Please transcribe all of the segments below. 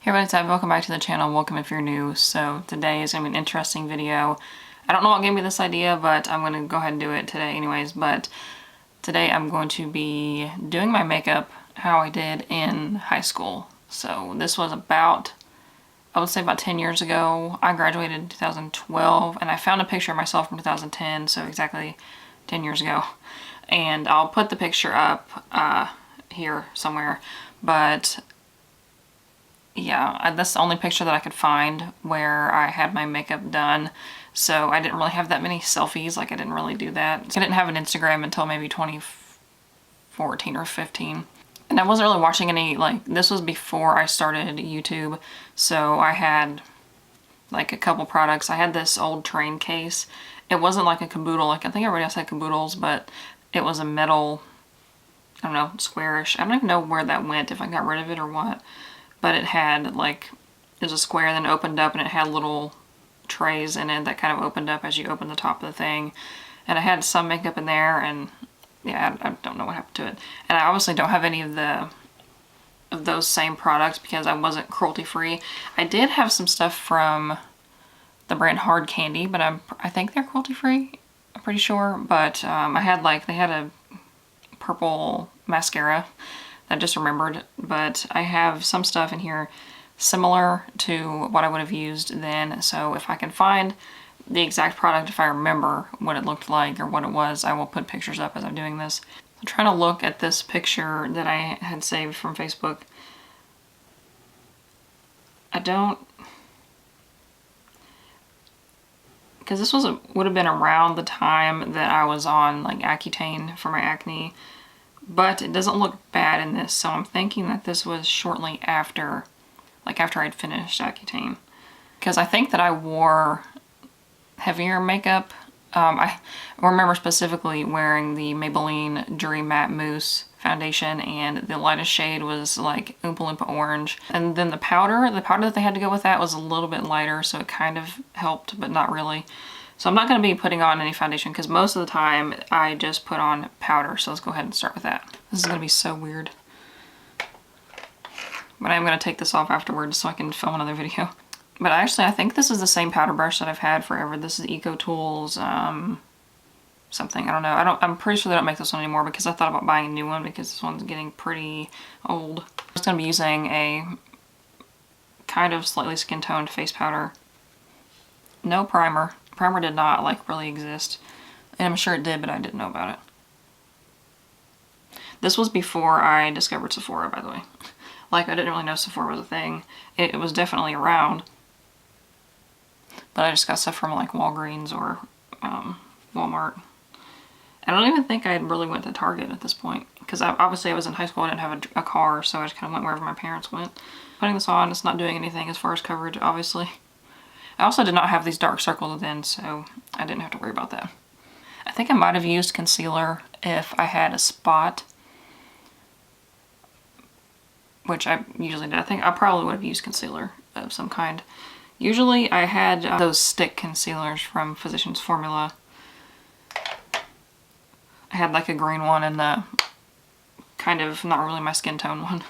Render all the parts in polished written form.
Hey everybody, welcome back to the channel. Welcome if you're new. So today is going to be an interesting video. I don't know what gave me this idea, but I'm going to go ahead and do it today anyways. But today I'm going to be doing my makeup how I did in high school. So this was about, I would say about 10 years ago. I graduated in 2012 and I found a picture of myself from 2010, so exactly 10 years ago. And I'll put the picture up here somewhere, but yeah, that's the only picture that I could find where I had my makeup done. So I didn't really have that many selfies. Like, I didn't really do that. I didn't have an Instagram until maybe 2014 or 15. And I wasn't really watching any, like, this was before I started YouTube. So I had like a couple products. I had this old train case. It wasn't like a caboodle. Like, I think everybody else had caboodles, but it was a metal, I don't know, squarish. I don't even know where that went, if I got rid of it or what. But it had like, it was a square, then it opened up and it had little trays in it that kind of opened up as you open the top of the thing. And I had some makeup in there, and yeah, I don't know what happened to it. And I obviously don't have any of those same products because I wasn't cruelty free. I did have some stuff from the brand Hard Candy, but I think they're cruelty free. I'm pretty sure. But I had they had a purple mascara. I just remembered, but I have some stuff in here similar to what I would have used then. So if I can find the exact product, if I remember what it looked like or what it was, I will put pictures up as I'm doing this. I'm trying to look at this picture that I had saved from Facebook. I don't, because this would have been around the time that I was on like Accutane for my acne. But it doesn't look bad in this, so I'm thinking that this was shortly after, like after I'd finished Accutane. Because I think that I wore heavier makeup. I remember specifically wearing the Maybelline Dream Matte Mousse foundation, and the lightest shade was like Oompa Loompa Orange. And then the powder that they had to go with that was a little bit lighter, so it kind of helped, but not really. So I'm not going to be putting on any foundation because most of the time I just put on powder. So let's go ahead and start with that. This is going to be so weird. But I'm going to take this off afterwards so I can film another video. But actually, I think this is the same powder brush that I've had forever. This is Eco Tools something. I don't know. I'm pretty sure they don't make this one anymore because I thought about buying a new one because this one's getting pretty old. I'm just going to be using a kind of slightly skin toned face powder. No primer. Primer did not like really exist, and I'm sure it did, but I didn't know about it. This was before I discovered Sephora, by the way. Like, I didn't really know Sephora was a thing. It was definitely around, but I just got stuff from like Walgreens or Walmart. I don't even think I really went to Target at this point because obviously I was in high school. I didn't have a car, so I just kind of went wherever my parents went. Putting this on, it's not doing anything as far as coverage, obviously. I also did not have these dark circles then, so I didn't have to worry about that. I think I might have used concealer if I had a spot, which I usually did. I think I probably would have used concealer of some kind. Usually I had those stick concealers from Physicians Formula. I had like a green one and the kind of not really my skin tone one.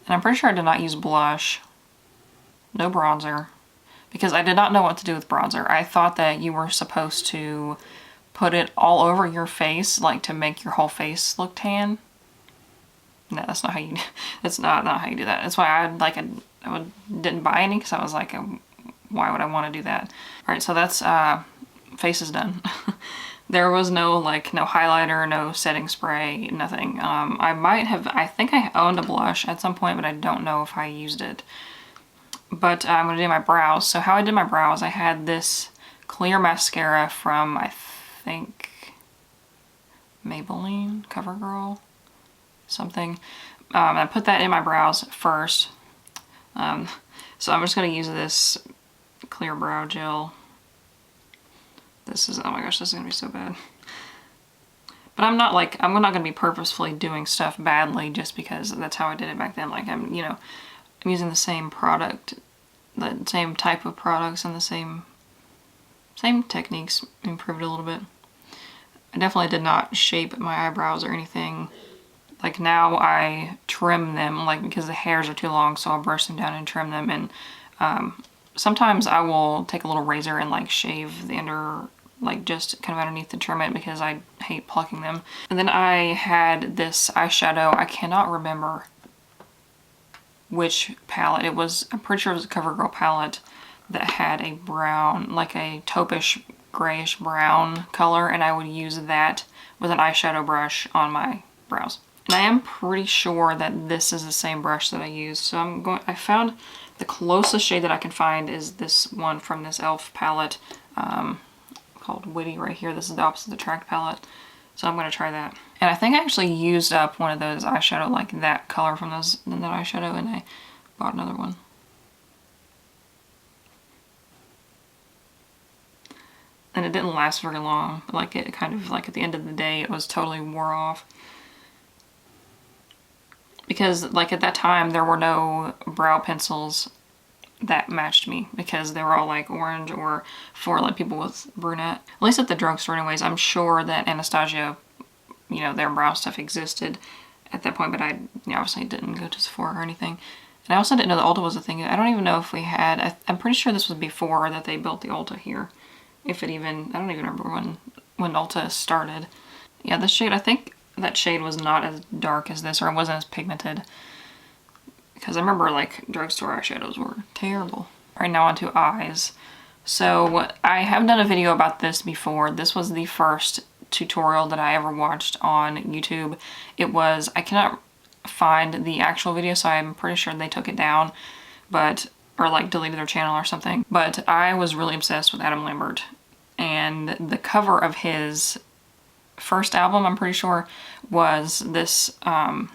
And I'm pretty sure I did not use blush. No bronzer. Because I did not know what to do with bronzer. I thought that you were supposed to put it all over your face, like to make your whole face look tan. No, that's not how you. That's not how you do that. That's why I didn't buy any because I was like, why would I want to do that? All right, so that's face is done. There was no highlighter, no setting spray, nothing. I think I owned a blush at some point, but I don't know if I used it. But I'm going to do my brows. So how I did my brows, I had this clear mascara from, I think, Maybelline, CoverGirl, something. I put that in my brows first. So I'm just going to use this clear brow gel. This is, oh my gosh, this is going to be so bad. But I'm not going to be purposefully doing stuff badly just because that's how I did it back then. Like, I'm using the same product, the same type of products and the same techniques, improved a little bit. I definitely did not shape my eyebrows or anything Like now I trim them, like because the hairs are too long, so I'll brush them down and trim them. And sometimes I will take a little razor and like shave the under, like just kind of underneath to trim it because I hate plucking them. And then I had this eyeshadow. I cannot remember which palette it was. I'm pretty sure it was a CoverGirl palette that had a brown, like a taupish grayish brown color, and I would use that with an eyeshadow brush on my brows. And I am pretty sure that this is the same brush that I used. So I found the closest shade that I can find is this one from this e.l.f. palette called Witty right here. This is the Opposite Attract palette. So I'm going to try that. And I think I actually used up one of those eyeshadow, like that color from that eyeshadow, and I bought another one. And it didn't last very long. Like it kind of, like at the end of the day, it was totally wore off. Because like at that time, there were no brow pencils that matched me because they were all like orange or for like people with brunette. At least at the drugstore anyways. I'm sure that Anastasia, you know, their brow stuff existed at that point, but I obviously didn't go to Sephora or anything. And I also didn't know the Ulta was a thing. I don't even know if we had, I'm pretty sure this was before that they built the Ulta here. If it even, I don't even remember when Ulta started. Yeah, this shade, I think that shade was not as dark as this, or it wasn't as pigmented. Because I remember like drugstore eyeshadows were terrible. All right, now onto eyes. So I have done a video about this before. This was the first tutorial that I ever watched on YouTube. It was, I cannot find the actual video, so I'm pretty sure they took it down, but, or like deleted their channel or something. But I was really obsessed with Adam Lambert, and the cover of his first album, I'm pretty sure, was this kind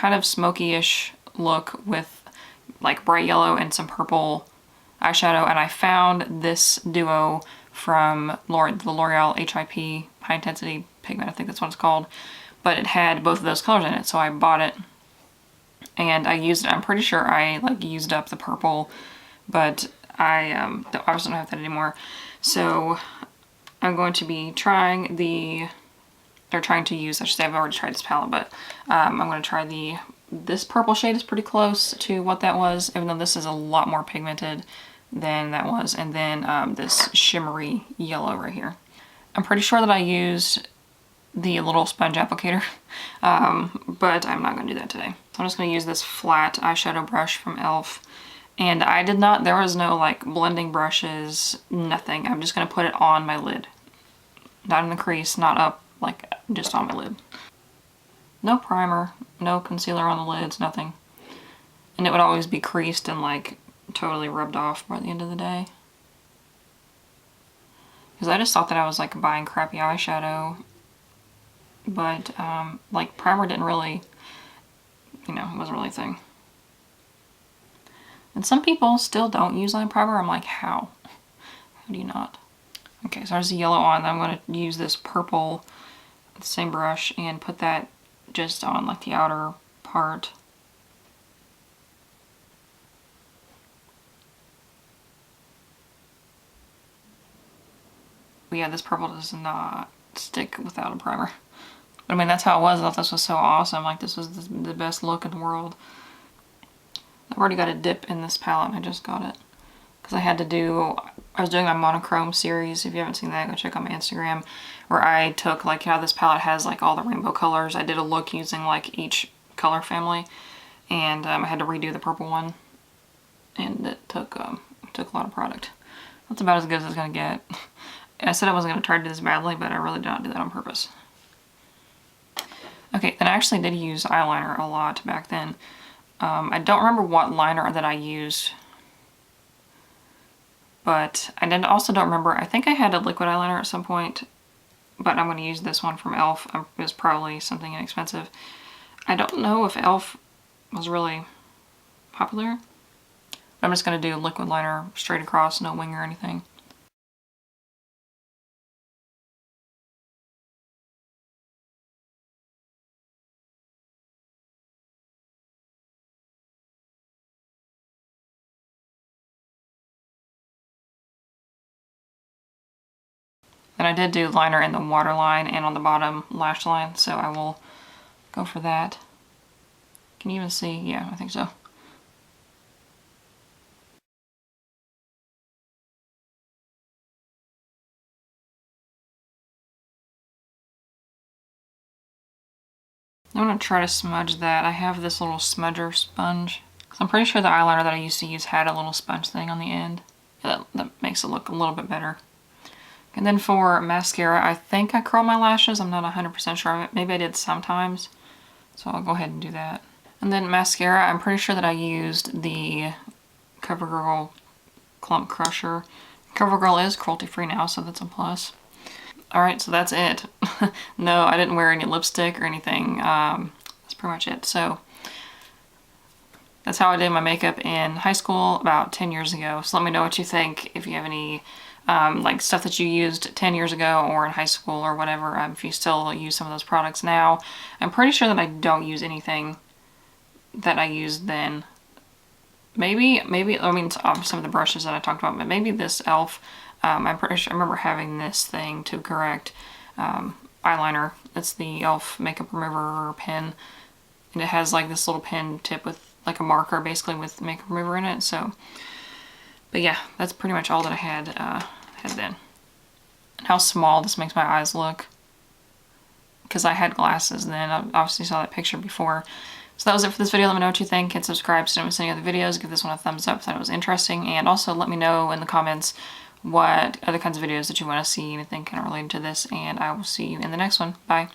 of smoky-ish look with like bright yellow and some purple eyeshadow. And I found this duo from the L'Oreal HIP, High Intensity Pigment, I think that's what it's called. But it had both of those colors in it, so I bought it. And I used it, I'm pretty sure I like used up the purple, but I obviously don't have that anymore. So I'm going to be trying trying to use, I should say, I've already tried this palette, but I'm going to try this purple shade is pretty close to what that was, even though this is a lot more pigmented than that was. And then this shimmery yellow right here. I'm pretty sure that I used the little sponge applicator, but I'm not going to do that today. So I'm just going to use this flat eyeshadow brush from e.l.f. And I did not, there was no like blending brushes, nothing. I'm just going to put it on my lid. Not in the crease, not up, like just on my lid. No primer, no concealer on the lids, nothing. And it would always be creased and like totally rubbed off by the end of the day. Because I just thought that I was like buying crappy eyeshadow. But like primer didn't really, you know, it wasn't really a thing. And some people still don't use eye primer. I'm like, how? How do you not? Okay, so there's the yellow on. I'm going to use this purple, the same brush, and put that just on like the outer part. But yeah, this purple does not stick without a primer. But I mean, that's how it was. I thought this was so awesome. Like, this was the best look in the world. I've already got a dip in this palette, and I just got it. Because I was doing my monochrome series. If you haven't seen that, go check out my Instagram. Where I took, like, how this palette has, like, all the rainbow colors. I did a look using, like, each color family. And I had to redo the purple one. And it took a lot of product. That's about as good as it's going to get. I said I wasn't going to try to do this badly, but I really did not do that on purpose. Okay, then I actually did use eyeliner a lot back then. I don't remember what liner that I used, but I also don't remember. I think I had a liquid eyeliner at some point, but I'm going to use this one from e.l.f. It was probably something inexpensive. I don't know if e.l.f. was really popular. I'm just going to do liquid liner straight across, no wing or anything. And I did do liner in the waterline and on the bottom lash line, so I will go for that. Can you even see? Yeah, I think so. I'm going to try to smudge that. I have this little smudger sponge. So I'm pretty sure the eyeliner that I used to use had a little sponge thing on the end. That makes it look a little bit better. And then for mascara, I think I curl my lashes. I'm not 100% sure. Maybe I did sometimes. So I'll go ahead and do that. And then mascara, I'm pretty sure that I used the CoverGirl Clump Crusher. CoverGirl is cruelty-free now, so that's a plus. Alright, so that's it. No, I didn't wear any lipstick or anything. That's pretty much it. So that's how I did my makeup in high school about 10 years ago. So let me know what you think, if you have any like stuff that you used 10 years ago or in high school or whatever, if you still use some of those products now. I'm pretty sure that I don't use anything that I used then. Maybe, I mean, some of the brushes that I talked about, but maybe this e.l.f. I'm pretty sure I remember having this thing to correct eyeliner. It's the e.l.f. makeup remover pen, and it has like this little pen tip with like a marker, basically, with makeup remover in it. So, but yeah, that's pretty much all that I had then. And how small this makes my eyes look, because I had glasses then. I obviously saw that picture before. So that was it for this video. Let me know what you think. Hit subscribe so you don't miss any other videos. Give this one a thumbs up if it was interesting. And also let me know in the comments what other kinds of videos that you want to see, anything kind of related to this. And I will see you in the next one. Bye.